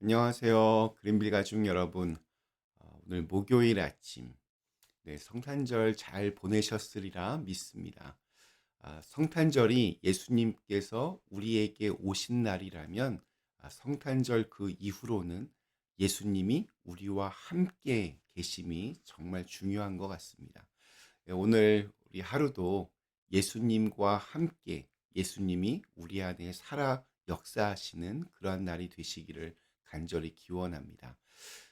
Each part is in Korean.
안녕하세요. 그린빌 가족 여러분. 오늘 목요일 아침, 성탄절 잘 보내셨으리라 믿습니다. 성탄절이 예수님께서 우리에게 오신 날이라면 성탄절 그 이후로는 예수님이 우리와 함께 계심이 정말 중요한 것 같습니다. 오늘 우리 하루도 예수님과 함께 예수님이 우리 안에 살아 역사하시는 그러한 날이 되시기를 간절히 기원합니다.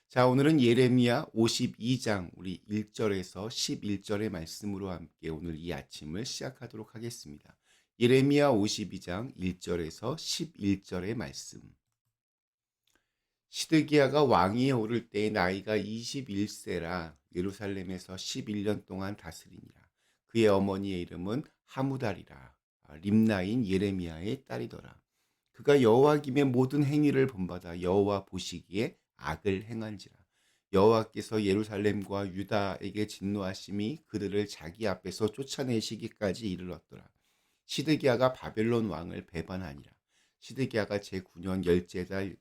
자, 오늘은 예레미야 52장 우리 1절에서 11절의 말씀으로 함께 오늘 이 아침을 시작하도록 하겠습니다. 예레미야 52장 1절에서 11절의 말씀. 시드기야가 왕위에 오를 때의 나이가 21세라 예루살렘에서 11년 동안 다스리니라. 그의 어머니의 이름은 하무달이라. 림나인 예레미야의 딸이더라. 그가 여호와김의 모든 행위를 본받아 여호와 보시기에 악을 행한지라. 여호와께서 예루살렘과 유다에게 진노하심이 그들을 자기 앞에서 쫓아내시기까지 이르렀더라. 시드기야가 바벨론 왕을 배반하니라. 시드기야가 제9년 열째 달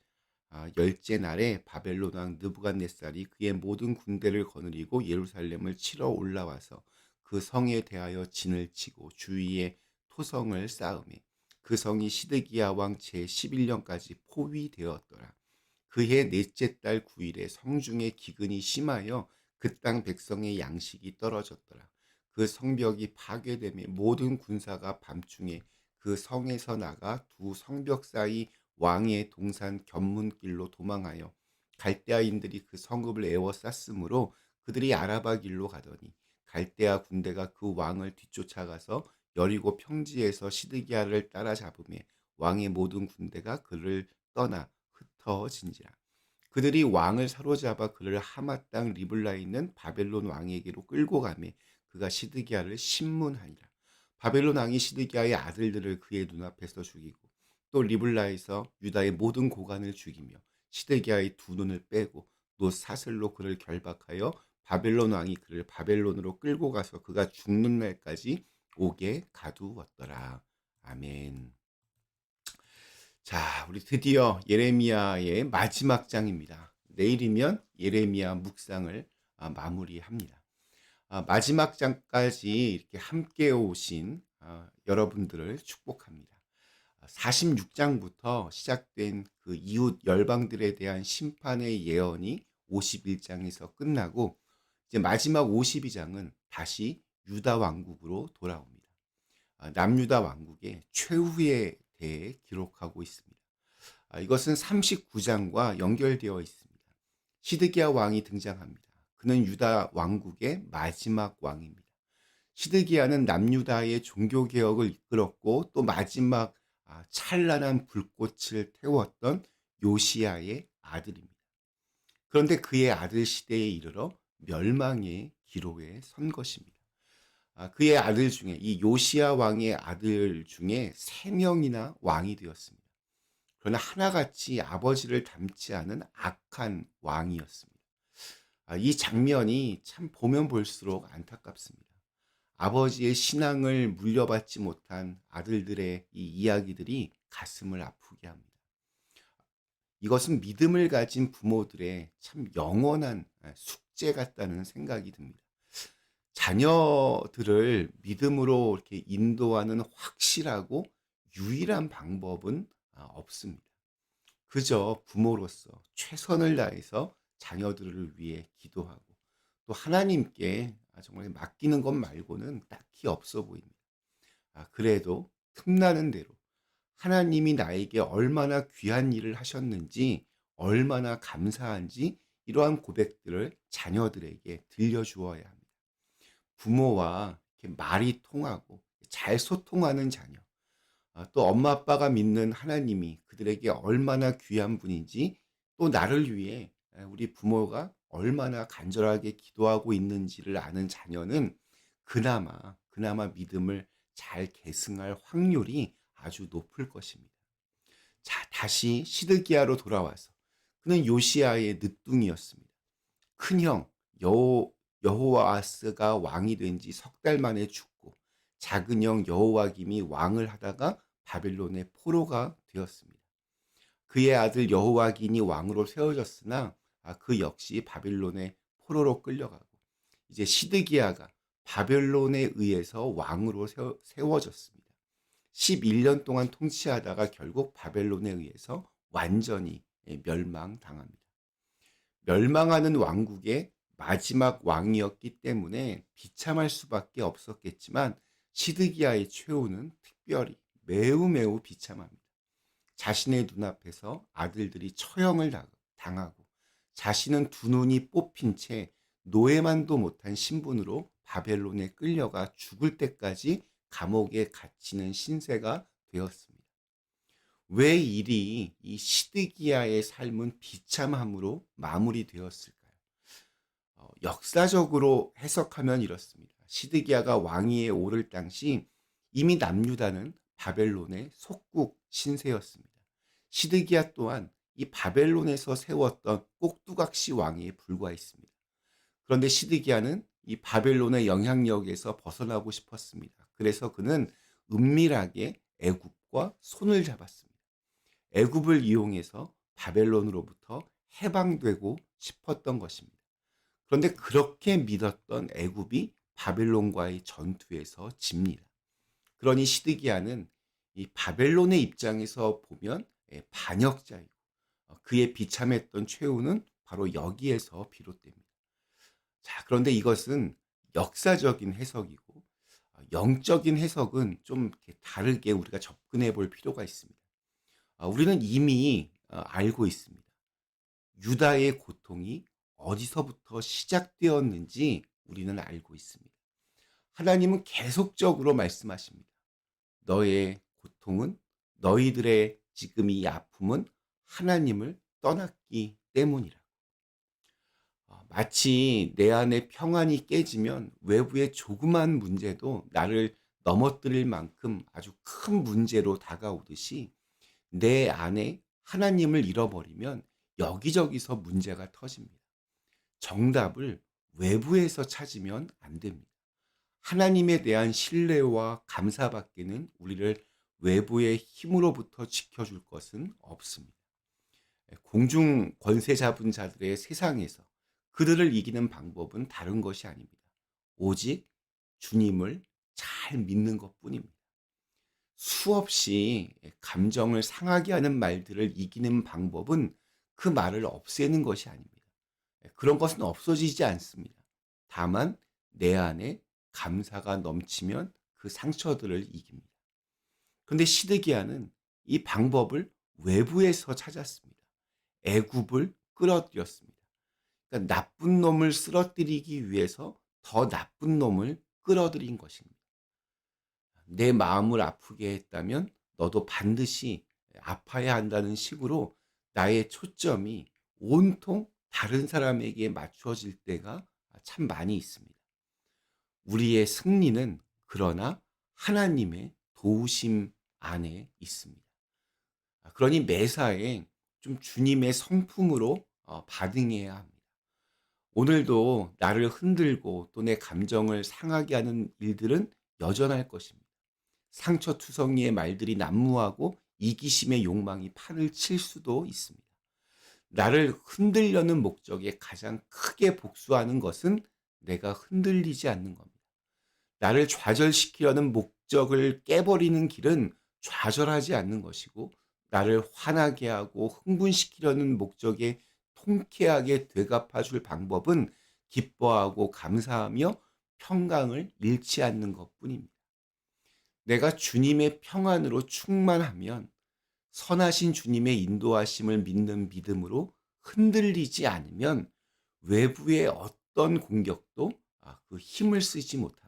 열째 날에 바벨론 왕 느부갓네살이 그의 모든 군대를 거느리고 예루살렘을 치러 올라와서 그 성에 대하여 진을 치고 주위에 토성을 쌓음에 그 성이 시드기야 왕 제11년까지 포위되었더라. 그해 넷째 달 9일에 성중에 기근이 심하여 그 땅 백성의 양식이 떨어졌더라. 그 성벽이 파괴되며 모든 군사가 밤중에 그 성에서 나가 두 성벽 사이 왕의 동산 견문길로 도망하여 갈대아인들이 그 성읍을 에워쌌으므로 그들이 아라바 길로 가더니 갈대아 군대가 그 왕을 뒤쫓아가서 여리고 평지에서 시드기야를 따라잡으며 왕의 모든 군대가 그를 떠나 흩어진지라. 그들이 왕을 사로잡아 그를 하마 땅 리블라에 있는 바벨론 왕에게로 끌고 가매 그가 시드기야를 신문하니라. 바벨론 왕이 시드기야의 아들들을 그의 눈앞에서 죽이고 또 리블라에서 유다의 모든 고관을 죽이며 시드기야의 두 눈을 빼고 또 사슬로 그를 결박하여 바벨론 왕이 그를 바벨론으로 끌고 가서 그가 죽는 날까지 옥에 가두었더라. 아멘. 자, 우리 드디어 예레미야의 마지막 장입니다. 내일이면 예레미야 묵상을 마무리합니다. 마지막 장까지 이렇게 함께 오신 여러분들을 축복합니다. 46장부터 시작된 그 이웃 열방들에 대한 심판의 예언이 51장에서 끝나고 이제 마지막 52장은 다시 유다 왕국으로 돌아옵니다. 남유다 왕국의 최후에 대해 기록하고 있습니다. 이것은 39장과 연결되어 있습니다. 시드기야 왕이 등장합니다. 그는 유다 왕국의 마지막 왕입니다. 시드기야는 남유다의 종교개혁을 이끌었고 또 마지막 찬란한 불꽃을 태웠던 요시야의 아들입니다. 그런데 그의 아들 시대에 이르러 멸망의 기로에 선 것입니다. 그의 아들 중에 이 요시야 왕의 아들 중에 3명이나 왕이 되었습니다. 그러나 하나같이 아버지를 닮지 않은 악한 왕이었습니다. 이 장면이 참 보면 볼수록 안타깝습니다. 아버지의 신앙을 물려받지 못한 아들들의 이 이야기들이 가슴을 아프게 합니다. 이것은 믿음을 가진 부모들의 참 영원한 숙제 같다는 생각이 듭니다. 자녀들을 믿음으로 이렇게 인도하는 확실하고 유일한 방법은 없습니다. 그저 부모로서 최선을 다해서 자녀들을 위해 기도하고 또 하나님께 정말 맡기는 것 말고는 딱히 없어 보입니다. 그래도 틈나는 대로 하나님이 나에게 얼마나 귀한 일을 하셨는지, 얼마나 감사한지 이러한 고백들을 자녀들에게 들려주어야 합니다. 부모와 이렇게 말이 통하고 잘 소통하는 자녀, 또 엄마 아빠가 믿는 하나님이 그들에게 얼마나 귀한 분인지, 또 나를 위해 우리 부모가 얼마나 간절하게 기도하고 있는지를 아는 자녀는 그나마 믿음을 잘 계승할 확률이 아주 높을 것입니다. 자, 다시 시드기야로 돌아와서 그는 요시야의 늦둥이였습니다. 큰형 여호와스가 왕이 된 지 석 달 만에 죽고 작은 형 여호와김이 왕을 하다가 바벨론의 포로가 되었습니다. 그의 아들 여호와긴이 왕으로 세워졌으나 그 역시 바벨론의 포로로 끌려가고 이제 시드기야가 바벨론에 의해서 왕으로 세워졌습니다. 11년 동안 통치하다가 결국 바벨론에 의해서 완전히 멸망당합니다. 멸망하는 왕국의 마지막 왕이었기 때문에 비참할 수밖에 없었겠지만 시드기야의 최후는 특별히 매우 매우 비참합니다. 자신의 눈앞에서 아들들이 처형을 당하고 자신은 두 눈이 뽑힌 채 노예만도 못한 신분으로 바벨론에 끌려가 죽을 때까지 감옥에 갇히는 신세가 되었습니다. 왜 이 시드기야의 삶은 비참함으로 마무리되었을까요? 역사적으로 해석하면 이렇습니다. 시드기야가 왕위에 오를 당시 이미 남유다는 바벨론의 속국 신세였습니다. 시드기야 또한 이 바벨론에서 세웠던 꼭두각시 왕에 불과했습니다. 그런데 시드기야는 이 바벨론의 영향력에서 벗어나고 싶었습니다. 그래서 그는 은밀하게 애굽과 손을 잡았습니다. 애굽을 이용해서 바벨론으로부터 해방되고 싶었던 것입니다. 그런데 그렇게 믿었던 애굽이 바벨론과의 전투에서 집니다. 그러니 시드기야는 이 바벨론의 입장에서 보면 반역자이고 그의 비참했던 최후는 바로 여기에서 비롯됩니다. 자, 그런데 이것은 역사적인 해석이고 영적인 해석은 좀 이렇게 다르게 우리가 접근해 볼 필요가 있습니다. 우리는 이미 알고 있습니다. 유다의 고통이 어디서부터 시작되었는지 우리는 알고 있습니다. 하나님은 계속적으로 말씀하십니다. 너의 고통은 너희들의 지금 이 아픔은 하나님을 떠났기 때문이라. 마치 내 안에 평안이 깨지면 외부의 조그만 문제도 나를 넘어뜨릴 만큼 아주 큰 문제로 다가오듯이 내 안에 하나님을 잃어버리면 여기저기서 문제가 터집니다. 정답을 외부에서 찾으면 안 됩니다. 하나님에 대한 신뢰와 감사밖에는 우리를 외부의 힘으로부터 지켜줄 것은 없습니다. 공중 권세 잡은 자들의 세상에서 그들을 이기는 방법은 다른 것이 아닙니다. 오직 주님을 잘 믿는 것뿐입니다. 수없이 감정을 상하게 하는 말들을 이기는 방법은 그 말을 없애는 것이 아닙니다. 그런 것은 없어지지 않습니다. 다만 내 안에 감사가 넘치면 그 상처들을 이깁니다. 그런데 시드기야는 이 방법을 외부에서 찾았습니다. 애굽을 끌어들였습니다. 그러니까 나쁜 놈을 쓰러뜨리기 위해서 더 나쁜 놈을 끌어들인 것입니다. 내 마음을 아프게 했다면 너도 반드시 아파야 한다는 식으로 나의 초점이 온통 다른 사람에게 맞춰질 때가 참 많이 있습니다. 우리의 승리는 그러나 하나님의 도우심 안에 있습니다. 그러니 매사에 좀 주님의 성품으로 반응해야 합니다. 오늘도 나를 흔들고 또 내 감정을 상하게 하는 일들은 여전할 것입니다. 상처투성이의 말들이 난무하고 이기심의 욕망이 판을 칠 수도 있습니다. 나를 흔들려는 목적에 가장 크게 복수하는 것은 내가 흔들리지 않는 겁니다. 나를 좌절시키려는 목적을 깨버리는 길은 좌절하지 않는 것이고, 나를 화나게 하고 흥분시키려는 목적에 통쾌하게 되갚아 줄 방법은 기뻐하고 감사하며 평강을 잃지 않는 것뿐입니다. 내가 주님의 평안으로 충만하면 선하신 주님의 인도하심을 믿는 믿음으로 흔들리지 않으면 외부의 어떤 공격도 그 힘을 쓰지 못합니다.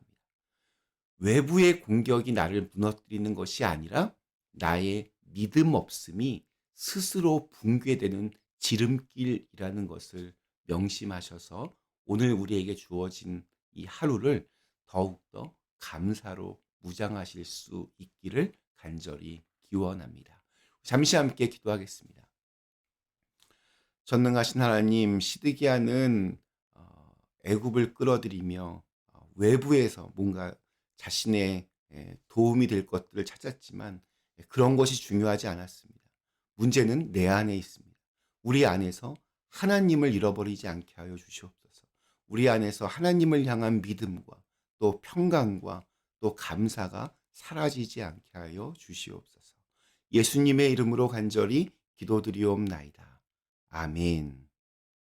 외부의 공격이 나를 무너뜨리는 것이 아니라 나의 믿음 없음이 스스로 붕괴되는 지름길이라는 것을 명심하셔서 오늘 우리에게 주어진 이 하루를 더욱더 감사로 무장하실 수 있기를 간절히 기원합니다. 잠시 함께 기도하겠습니다. 전능하신 하나님, 시드기야는 애굽을 끌어들이며 외부에서 뭔가 자신의 도움이 될 것들을 찾았지만 그런 것이 중요하지 않았습니다. 문제는 내 안에 있습니다. 우리 안에서 하나님을 잃어버리지 않게 하여 주시옵소서. 우리 안에서 하나님을 향한 믿음과 또 평강과 또 감사가 사라지지 않게 하여 주시옵소서. 예수님의 이름으로 간절히 기도드리옵나이다. 아멘.